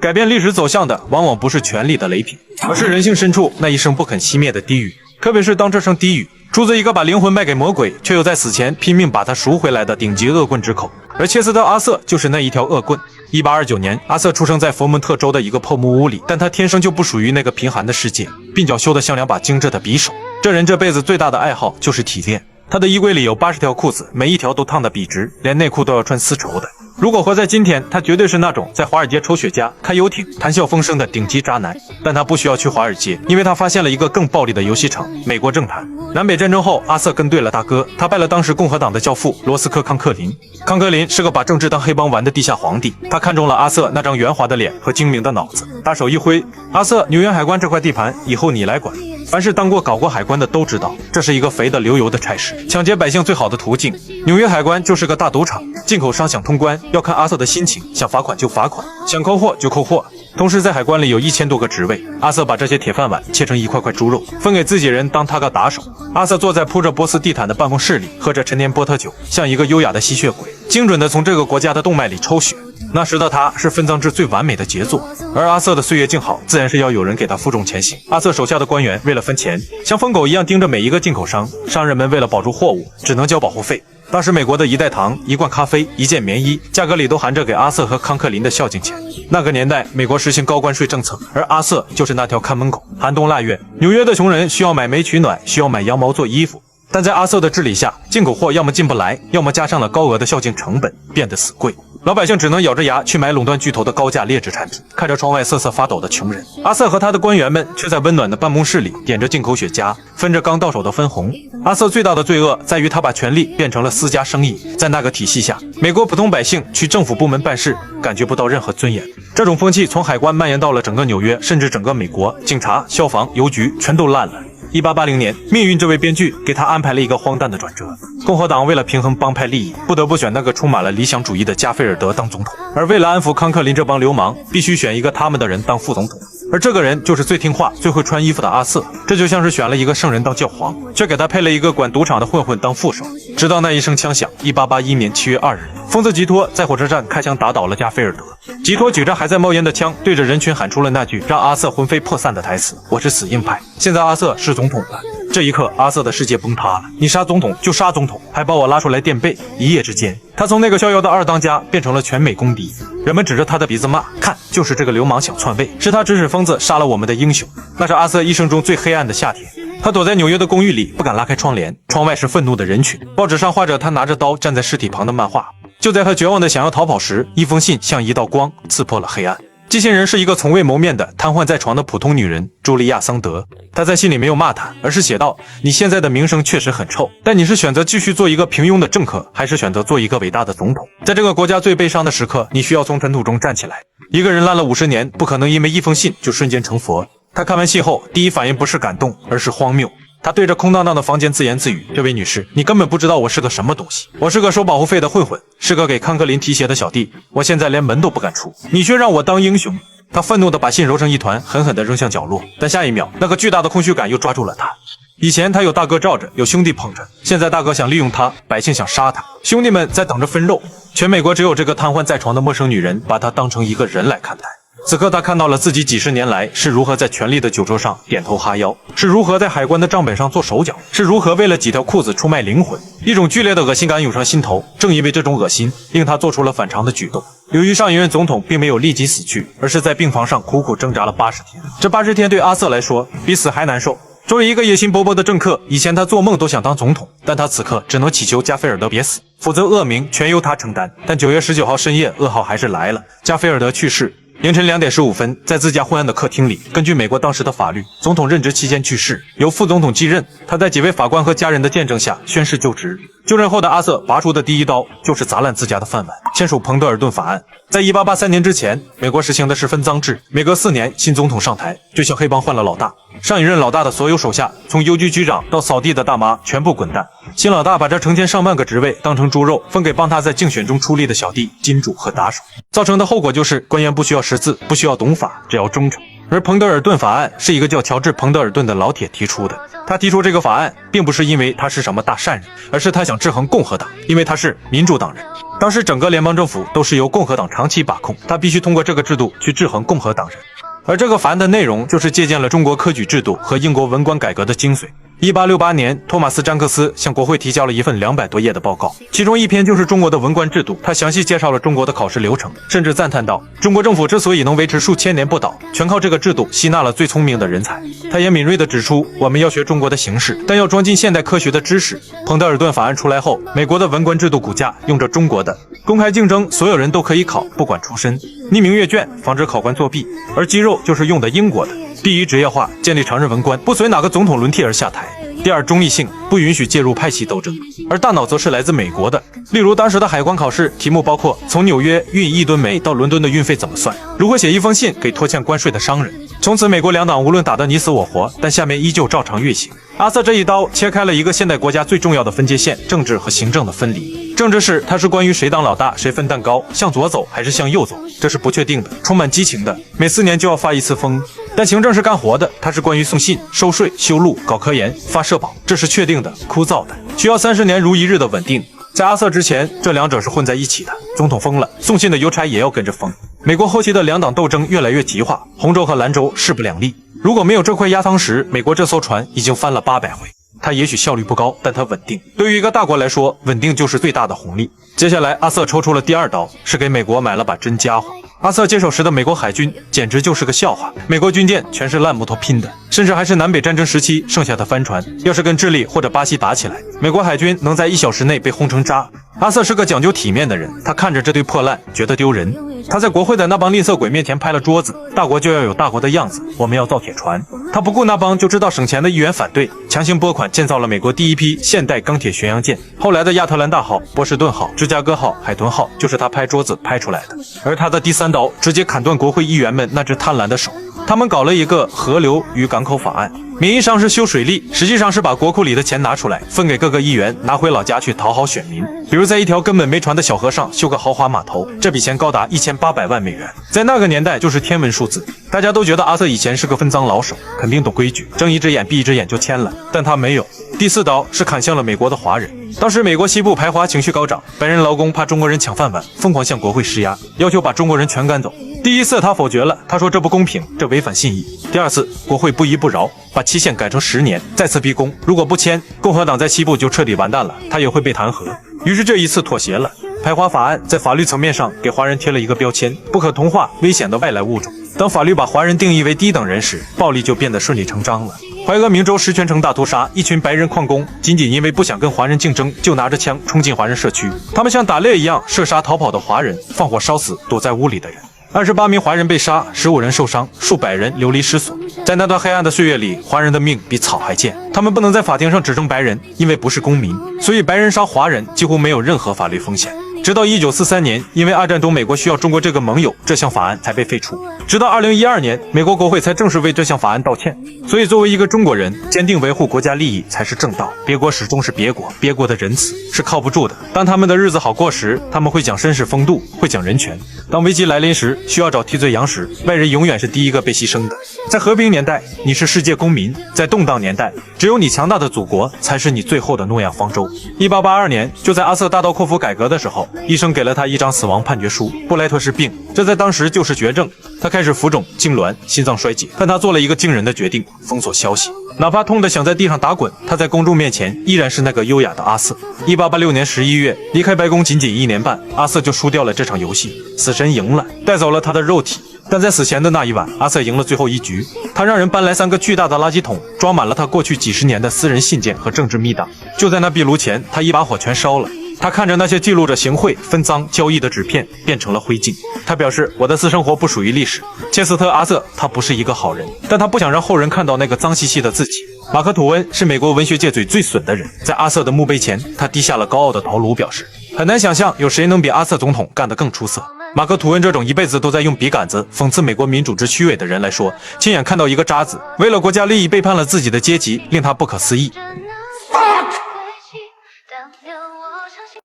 改变历史走向的往往不是权力的雷霆，而是人性深处那一声不肯熄灭的低语。特别是当这声低语出自一个把灵魂卖给魔鬼，却又在死前拼命把它赎回来的顶级恶棍之口。而切斯特·阿瑟就是那一条恶棍。1829年，阿瑟出生在佛蒙特州的一个破木屋里，但他天生就不属于那个贫寒的世界，鬓角修得像两把精致的匕首。这人这辈子最大的爱好就是体练。他的衣柜里有80条裤子，每一条都烫得笔直，连内裤都要穿丝绸的。如果活在今天，他绝对是那种在华尔街抽雪茄、开游艇、谈笑风生的顶级渣男。但他不需要去华尔街，因为他发现了一个更暴力的游戏场——美国政坛。南北战争后，阿瑟跟对了大哥，他拜了当时共和党的教父罗斯科·康克林。康克林是个把政治当黑帮玩的地下皇帝，他看中了阿瑟那张圆滑的脸和精明的脑子，大手一挥：“阿瑟，纽约海关这块地盘以后你来管。”凡是当过搞过海关的都知道，这是一个肥得流油的差事，抢劫百姓最好的途径。纽约海关就是个大赌场，进口商想通关要看阿瑟的心情，想罚款就罚款，想扣货就扣货。同时在海关里有1000多个职位，阿瑟把这些铁饭碗切成一块块猪肉，分给自己人当他个打手。阿瑟坐在铺着波斯地毯的办公室里，喝着陈年波特酒，像一个优雅的吸血鬼，精准地从这个国家的动脉里抽血。那时的他是分赃制最完美的杰作，而阿瑟的岁月静好，自然是要有人给他负重前行。阿瑟手下的官员为了分钱，像疯狗一样盯着每一个进口商，商人们为了保住货物，只能交保护费。当时美国的一袋糖、一罐咖啡、一件棉衣，价格里都含着给阿瑟和康克林的孝敬钱。那个年代，美国实行高关税政策，而阿瑟就是那条看门狗。寒冬腊月，纽约的穷人需要买煤取暖，需要买羊毛做衣服。但在阿瑟的治理下，进口货要么进不来，要么加上了高额的孝敬成本，变得死贵。老百姓只能咬着牙去买垄断巨头的高价劣质产品，看着窗外瑟瑟发抖的穷人，阿瑟和他的官员们却在温暖的办公室里点着进口雪茄，分着刚到手的分红。阿瑟最大的罪恶在于他把权力变成了私家生意，在那个体系下，美国普通百姓去政府部门办事感觉不到任何尊严。这种风气从海关蔓延到了整个纽约，甚至整个美国，警察、消防、邮局全都烂了。1880年，命运这位编剧给他安排了一个荒诞的转折。共和党为了平衡帮派利益，不得不选那个充满了理想主义的加菲尔德当总统，而为了安抚康克林这帮流氓，必须选一个他们的人当副总统。而这个人就是最听话、最会穿衣服的阿瑟。这就像是选了一个圣人当教皇，却给他配了一个管赌场的混混当副手。直到那一声枪响，1881年7月2日，疯子吉托在火车站开枪打倒了加菲尔德。吉托举着还在冒烟的枪，对着人群喊出了那句让阿瑟魂飞魄散的台词：“我是死硬派。”现在阿瑟是总统了。这一刻，阿瑟的世界崩塌了。你杀总统就杀总统，还把我拉出来垫背。一夜之间，他从那个逍遥的二当家变成了全美公敌。人们指着他的鼻子骂：“看，就是这个流氓想篡位，是他指使疯子杀了我们的英雄。”那是阿瑟一生中最黑暗的夏天。他躲在纽约的公寓里，不敢拉开窗帘，窗外是愤怒的人群，报纸上画着他拿着刀站在尸体旁的漫画。就在他绝望的想要逃跑时，一封信像一道光刺破了黑暗。寄信人是一个从未谋面的瘫痪在床的普通女人茱莉亚·桑德。她在信里没有骂他，而是写道：“你现在的名声确实很臭，但你是选择继续做一个平庸的政客，还是选择做一个伟大的总统？在这个国家最悲伤的时刻，你需要从尘土中站起来。一个人烂了50年，不可能因为一封信就瞬间成佛。”他看完信后，第一反应不是感动，而是荒谬。他对着空荡荡的房间自言自语：“这位女士，你根本不知道我是个什么东西。我是个收保护费的混混，是个给康克林提鞋的小弟。我现在连门都不敢出，你却让我当英雄。”他愤怒地把信揉成一团，狠狠地扔向角落。但下一秒，那个巨大的空虚感又抓住了他。以前他有大哥罩着，有兄弟捧着，现在大哥想利用他，百姓想杀他，兄弟们在等着分肉。全美国只有这个瘫痪在床的陌生女人把他当成一个人来看待。此刻他看到了自己几十年来是如何在权力的酒桌上点头哈腰，是如何在海关的账本上做手脚，是如何为了几条裤子出卖灵魂。一种剧烈的恶心感涌上心头，正因为这种恶心，令他做出了反常的举动。由于上一任总统并没有立即死去，而是在病房上苦苦挣扎了80天，这80天对阿瑟来说比死还难受。作为一个野心勃勃的政客，以前他做梦都想当总统，但他此刻只能祈求加菲尔德别死，否则恶名全由他承担。但9月19号深夜，噩耗还是来了，加菲尔德去世。凌晨2点15分，在自家昏暗的客厅里，根据美国当时的法律，总统任职期间去世，由副总统继任。他在几位法官和家人的见证下宣誓就职。就任后的阿瑟拔出的第一刀就是砸烂自家的饭碗，签署彭德尔顿法案。在1883年之前，美国实行的是分赃制，每隔4年新总统上台，就像黑帮换了老大。上一任老大的所有手下，从邮局局长到扫地的大妈，全部滚蛋。新老大把这成千上万个职位当成猪肉，分给帮他在竞选中出力的小弟、金主和打手，造成的后果就是官员不需要识字，不需要懂法，只要忠诚。而彭德尔顿法案是一个叫乔治·彭德尔顿的老铁提出的。他提出这个法案，并不是因为他是什么大善人，而是他想制衡共和党，因为他是民主党人。当时整个联邦政府都是由共和党长期把控，他必须通过这个制度去制衡共和党人。而这个法案的内容就是借鉴了中国科举制度和英国文官改革的精髓。1868年，托马斯·詹克斯向国会提交了一份200多页的报告，其中一篇就是中国的文官制度。他详细介绍了中国的考试流程，甚至赞叹道，中国政府之所以能维持数千年不倒，全靠这个制度吸纳了最聪明的人才。他也敏锐地指出，我们要学中国的形式，但要装进现代科学的知识。彭德尔顿法案出来后，美国的文官制度骨架用着中国的公开竞争，所有人都可以考，不管出身，匿名阅卷，防止考官作弊，而肌肉就是用的英国的。第一，职业化，建立常任文官，不随哪个总统轮替而下台。第二，中立性，不允许介入派系斗争，而大脑则是来自美国的。例如当时的海关考试题目包括从纽约运1吨煤到伦敦的运费怎么算，如何写一封信给拖欠关税的商人。从此美国两党无论打得你死我活，但下面依旧照常运行。阿瑟这一刀切开了一个现代国家最重要的分界线，政治和行政的分离。政治是它是关于谁当老大，谁分蛋糕，向左走还是向右走，这是不确定的，充满激情的，每4年就要发一次疯。但行政是干活的，它是关于送信、收税、修路、搞科研、发社保，这是确定的、枯燥的，需要30年如一日的稳定。在阿瑟之前，这两者是混在一起的，总统疯了，送信的邮差也要跟着疯。美国后期的两党斗争越来越极化，红州和蓝州势不两立。如果没有这块压舱石，美国这艘船已经翻了800回。它也许效率不高，但它稳定。对于一个大国来说，稳定就是最大的红利。接下来，阿瑟抽出了第2刀，是给美国买了把真家伙。阿瑟接手时的美国海军简直就是个笑话，美国军舰全是烂木头拼的，甚至还是南北战争时期剩下的帆船。要是跟智利或者巴西打起来，美国海军能在1小时内被轰成渣。阿瑟是个讲究体面的人，他看着这堆破烂觉得丢人。他在国会的那帮吝啬鬼面前拍了桌子，大国就要有大国的样子，我们要造铁船。他不顾那帮就知道省钱的议员反对，强行拨款建造了美国第一批现代钢铁巡洋舰，后来的亚特兰大号、波士顿号、芝加哥号、海豚号就是他拍桌子拍出来的。而他的第3刀直接砍断国会议员们那只贪婪的手，他们搞了一个河流与港口法案，名义上是修水利，实际上是把国库里的钱拿出来分给各个议员，拿回老家去讨好选民。比如在一条根本没船的小河上修个豪华码头，这笔钱高达1800万美元，在那个年代就是天文数字。大家都觉得阿瑟以前是个分赃老手，肯定懂规矩，睁一只眼闭一只眼就签了，但他没有。第4刀是砍向了美国的华人。当时美国西部排华情绪高涨，白人劳工怕中国人抢饭碗，疯狂向国会施压，要求把中国人全赶走。第1次他否决了，他说这不公平，这违反信义。第2次国会不依不饶，把期限改成10年，再次逼宫，如果不签，共和党在西部就彻底完蛋了，他也会被弹劾。于是这一次妥协了。排华法案在法律层面上给华人贴了一个标签，不可同化、危险的外来物种。当法律把华人定义为低等人时，暴力就变得顺理成章了。怀俄明州石泉城大屠杀，一群白人矿工仅因为不想跟华人竞争，就拿着枪冲进华人社区，他们像打猎一样射杀逃跑的华人，放火烧死躲在屋里的人。28名华人被杀，15人受伤，数百人流离失所。在那段黑暗的岁月里，华人的命比草还贱。他们不能在法庭上指证白人，因为不是公民，所以白人杀华人几乎没有任何法律风险。直到1943年，因为二战中美国需要中国这个盟友，这项法案才被废除。直到2012年，美国国会才正式为这项法案道歉。所以作为一个中国人，坚定维护国家利益才是正道。别国始终是别国，别国的仁慈是靠不住的。当他们的日子好过时，他们会讲绅士风度，会讲人权。当危机来临时，需要找替罪羊时，外人永远是第一个被牺牲的。在和平年代，你是世界公民；在动荡年代，只有你强大的祖国才是你最后的诺亚方舟。1882年，就在阿瑟大刀阔斧改革的时候，医生给了他一张死亡判决书，布莱特氏病，这在当时就是绝症。他开始浮肿、痉挛、心脏衰竭，但他做了一个惊人的决定，封锁消息。哪怕痛得想在地上打滚，他在公众面前依然是那个优雅的阿瑟。1886年11月，离开白宫仅1年半，阿瑟就输掉了这场游戏。死神赢了，带走了他的肉体。但在死前的那一晚，阿瑟赢了最后一局。他让人搬来3个巨大的垃圾桶，装满了他过去几十年的私人信件和政治密档。就在那壁炉前，他一把火全烧了。他看着那些记录着行贿、分赃、交易的纸片变成了灰烬。他表示，我的私生活不属于历史。切斯特·阿瑟，他不是一个好人，但他不想让后人看到那个脏兮兮的自己。马克·吐温是美国文学界最损的人，在阿瑟的墓碑前，他低下了高傲的头颅，表示很难想象有谁能比阿瑟总统干得更出色。马克·吐温这种一辈子都在用笔杆子讽刺美国民主之虚伪的人来说，亲眼看到一个渣子为了国家利益背叛了自己的阶级，令他不可思议。